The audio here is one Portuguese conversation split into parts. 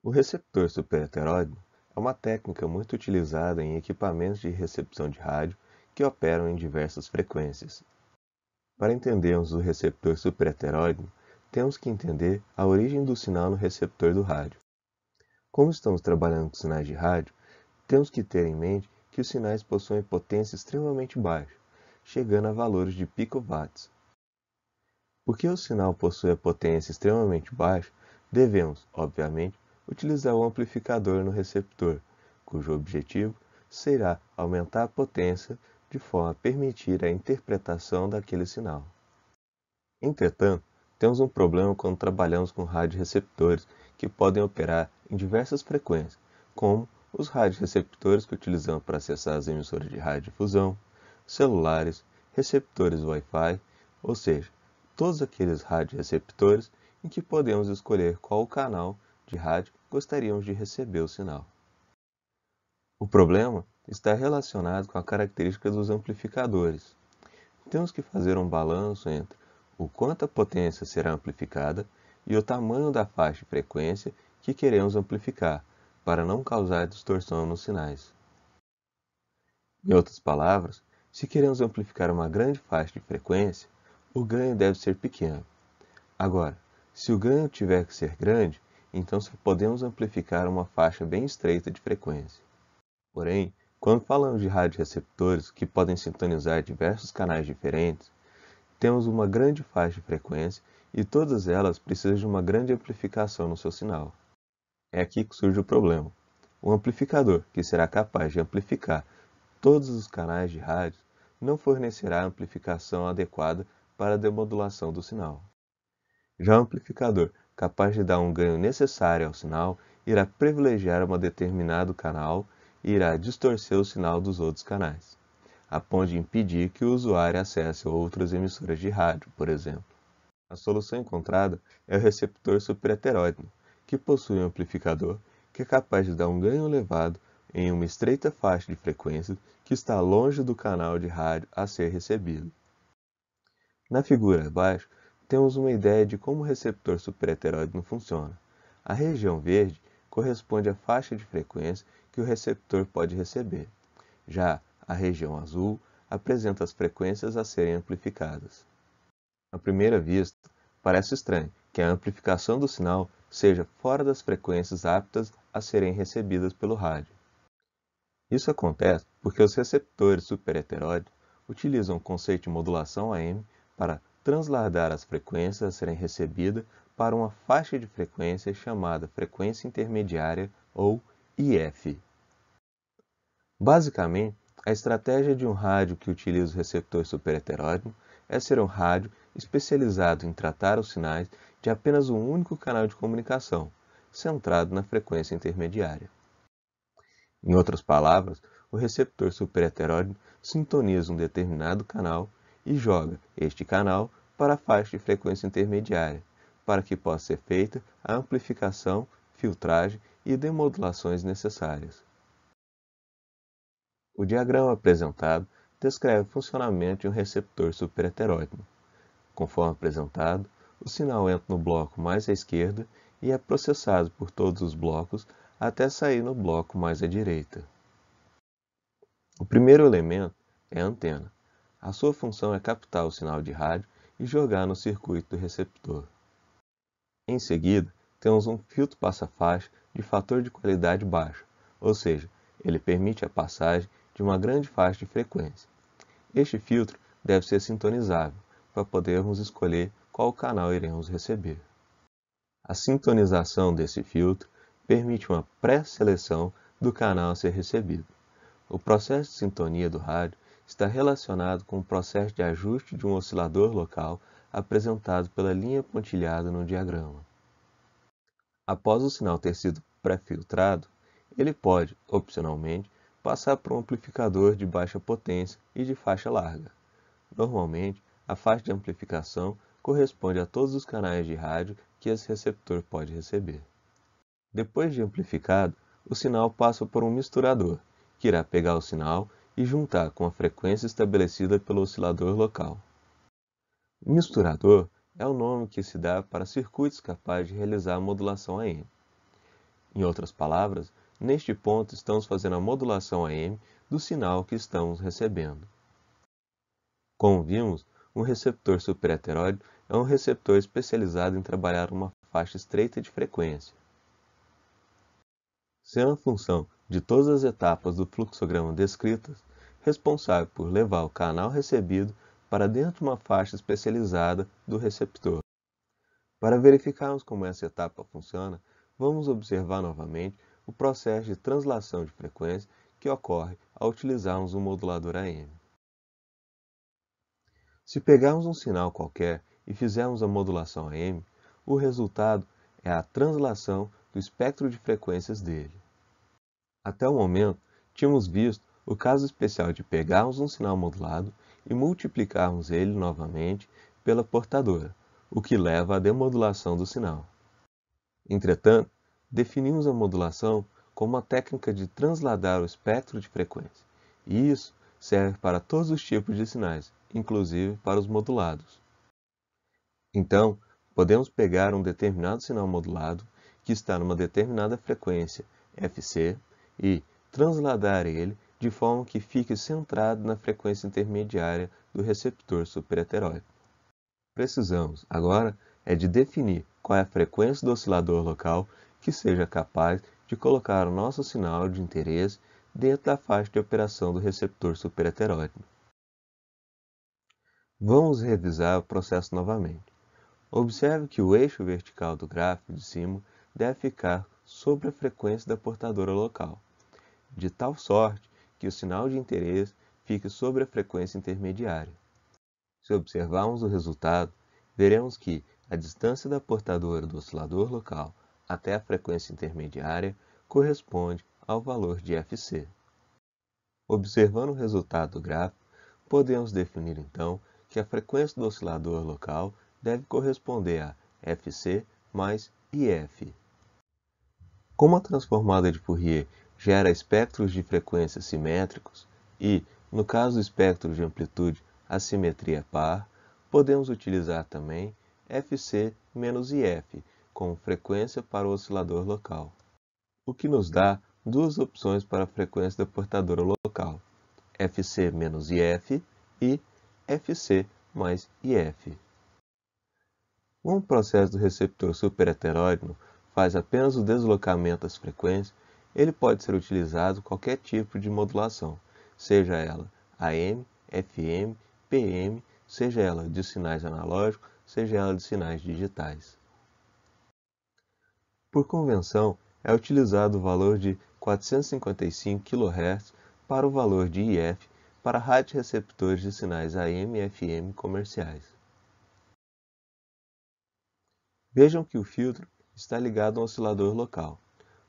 O receptor superheteródeo é uma técnica muito utilizada em equipamentos de recepção de rádio que operam em diversas frequências. Para entendermos o receptor superheteródeo, temos que entender a origem do sinal no receptor do rádio. Como estamos trabalhando com sinais de rádio, temos que ter em mente que os sinais possuem potência extremamente baixa, chegando a valores de picowatts. Porque o sinal possui a potência extremamente baixa, devemos, obviamente, utilizar o amplificador no receptor, cujo objetivo será aumentar a potência de forma a permitir a interpretação daquele sinal. Entretanto, temos um problema quando trabalhamos com radioreceptores que podem operar em diversas frequências, como os radioreceptores que utilizamos para acessar as emissoras de radiodifusão, celulares, receptores Wi-Fi, ou seja, todos aqueles radioreceptores em que podemos escolher qual canal de rádio gostaríamos de receber o sinal. O problema está relacionado com a característica dos amplificadores. Temos que fazer um balanço entre o quanto a potência será amplificada e o tamanho da faixa de frequência que queremos amplificar, para não causar distorção nos sinais. Em outras palavras, se queremos amplificar uma grande faixa de frequência, o ganho deve ser pequeno. Agora, se o ganho tiver que ser grande, então só podemos amplificar uma faixa bem estreita de frequência. Porém, quando falamos de radioreceptores que podem sintonizar diversos canais diferentes, temos uma grande faixa de frequência e todas elas precisam de uma grande amplificação no seu sinal. É aqui que surge o problema. Um amplificador que será capaz de amplificar todos os canais de rádio não fornecerá a amplificação adequada para a demodulação do sinal. Já o amplificador capaz de dar um ganho necessário ao sinal irá privilegiar um determinado canal e irá distorcer o sinal dos outros canais, a ponto de impedir que o usuário acesse outras emissoras de rádio, por exemplo. A solução encontrada é o receptor superheteródeo, que possui um amplificador que é capaz de dar um ganho elevado em uma estreita faixa de frequência que está longe do canal de rádio a ser recebido. Na figura abaixo, temos uma ideia de como o receptor superheteródeo funciona. A região verde corresponde à faixa de frequência que o receptor pode receber. Já a região azul apresenta as frequências a serem amplificadas. À primeira vista, parece estranho que a amplificação do sinal seja fora das frequências aptas a serem recebidas pelo rádio. Isso acontece porque os receptores superheteródios utilizam o conceito de modulação AM para transladar as frequências a serem recebidas para uma faixa de frequência chamada frequência intermediária ou IF. Basicamente, a estratégia de um rádio que utiliza o receptor superheteródeo é ser um rádio especializado em tratar os sinais de apenas um único canal de comunicação, centrado na frequência intermediária. Em outras palavras, o receptor superheteródeo sintoniza um determinado canal e joga este canal para a faixa de frequência intermediária, para que possa ser feita a amplificação, filtragem e demodulações necessárias. O diagrama apresentado descreve o funcionamento de um receptor superheteródeo. Conforme apresentado, o sinal entra no bloco mais à esquerda e é processado por todos os blocos até sair no bloco mais à direita. O primeiro elemento é a antena. A sua função é captar o sinal de rádio e jogar no circuito do receptor. Em seguida, temos um filtro passa-faixa de fator de qualidade baixo, ou seja, ele permite a passagem de uma grande faixa de frequência. Este filtro deve ser sintonizável para podermos escolher qual canal iremos receber. A sintonização desse filtro permite uma pré-seleção do canal a ser recebido. O processo de sintonia do rádio está relacionado com o processo de ajuste de um oscilador local apresentado pela linha pontilhada no diagrama. Após o sinal ter sido pré-filtrado, ele pode, opcionalmente, passar por um amplificador de baixa potência e de faixa larga. Normalmente, a faixa de amplificação corresponde a todos os canais de rádio que esse receptor pode receber. Depois de amplificado, o sinal passa por um misturador, que irá pegar o sinal e juntar com a frequência estabelecida pelo oscilador local. O misturador é o nome que se dá para circuitos capazes de realizar a modulação AM. Em outras palavras, neste ponto estamos fazendo a modulação AM do sinal que estamos recebendo. Como vimos, um receptor superheteróide é um receptor especializado em trabalhar uma faixa estreita de frequência. Sendo a função de todas as etapas do fluxograma descritas, responsável por levar o canal recebido para dentro de uma faixa especializada do receptor. Para verificarmos como essa etapa funciona, vamos observar novamente o processo de translação de frequência que ocorre ao utilizarmos um modulador AM. Se pegarmos um sinal qualquer e fizermos a modulação AM, o resultado é a translação do espectro de frequências dele. Até o momento, tínhamos visto o caso especial de pegarmos um sinal modulado e multiplicarmos ele novamente pela portadora, o que leva à demodulação do sinal. Entretanto, definimos a modulação como uma técnica de transladar o espectro de frequência, e isso serve para todos os tipos de sinais, inclusive para os modulados. Então, podemos pegar um determinado sinal modulado que está numa determinada frequência Fc e transladar ele de forma que fique centrado na frequência intermediária do receptor superheteróide. Precisamos, agora, de definir qual é a frequência do oscilador local que seja capaz de colocar o nosso sinal de interesse dentro da faixa de operação do receptor superheteróide. Vamos revisar o processo novamente. Observe que o eixo vertical do gráfico de cima deve ficar sobre a frequência da portadora local, de tal sorte que o sinal de interesse fique sobre a frequência intermediária. Se observarmos o resultado, veremos que a distância da portadora do oscilador local até a frequência intermediária corresponde ao valor de Fc. Observando o resultado do gráfico, podemos definir então que a frequência do oscilador local deve corresponder a Fc mais IF. Como a transformada de Fourier gera espectros de frequência simétricos e, no caso do espectro de amplitude, a simetria é par, podemos utilizar também Fc menos IF como frequência para o oscilador local, o que nos dá duas opções para a frequência da portadora local, Fc menos IF e Fc mais IF. Como o processo do receptor superheteróide faz apenas o deslocamento das frequências, ele pode ser utilizado qualquer tipo de modulação, seja ela AM, FM, PM, seja ela de sinais analógicos, seja ela de sinais digitais. Por convenção, é utilizado o valor de 455 kHz para o valor de IF para radioreceptores de sinais AM e FM comerciais. Vejam que o filtro está ligado a um oscilador local.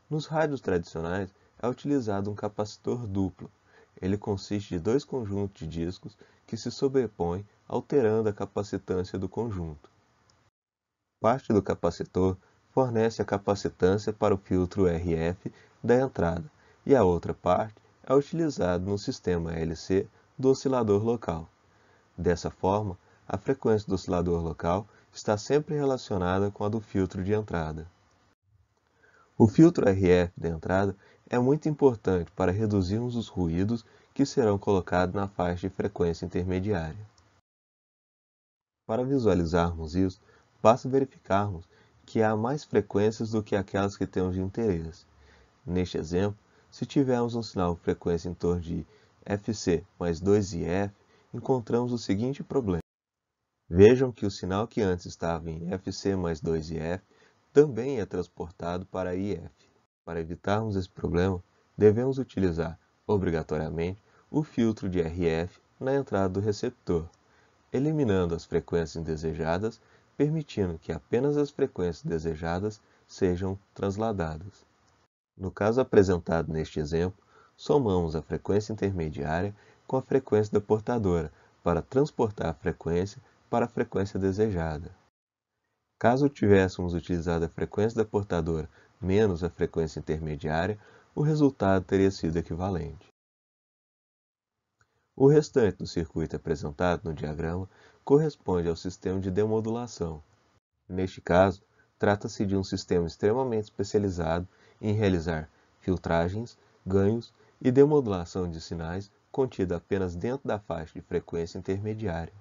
Nos rádios tradicionais, é utilizado um capacitor duplo. Ele consiste de dois conjuntos de discos que se sobrepõem, alterando a capacitância do conjunto. Parte do capacitor fornece a capacitância para o filtro RF da entrada, e a outra parte é utilizada no sistema LC do oscilador local. Dessa forma, a frequência do oscilador local está sempre relacionada com a do filtro de entrada. O filtro RF da entrada é muito importante para reduzirmos os ruídos que serão colocados na faixa de frequência intermediária. Para visualizarmos isso, basta verificarmos que há mais frequências do que aquelas que temos de interesse. Neste exemplo, se tivermos um sinal de frequência em torno de Fc mais 2IF, encontramos o seguinte problema. Vejam que o sinal que antes estava em Fc mais 2IF também é transportado para IF. Para evitarmos esse problema, devemos utilizar, obrigatoriamente, o filtro de RF na entrada do receptor, eliminando as frequências indesejadas, permitindo que apenas as frequências desejadas sejam transladadas. No caso apresentado neste exemplo, somamos a frequência intermediária com a frequência da portadora para transportar a frequência para a frequência desejada. Caso tivéssemos utilizado a frequência da portadora menos a frequência intermediária, o resultado teria sido equivalente. O restante do circuito apresentado no diagrama corresponde ao sistema de demodulação. Neste caso, Trata-se de um sistema extremamente especializado em realizar filtragens, ganhos e demodulação de sinais contida apenas dentro da faixa de frequência intermediária.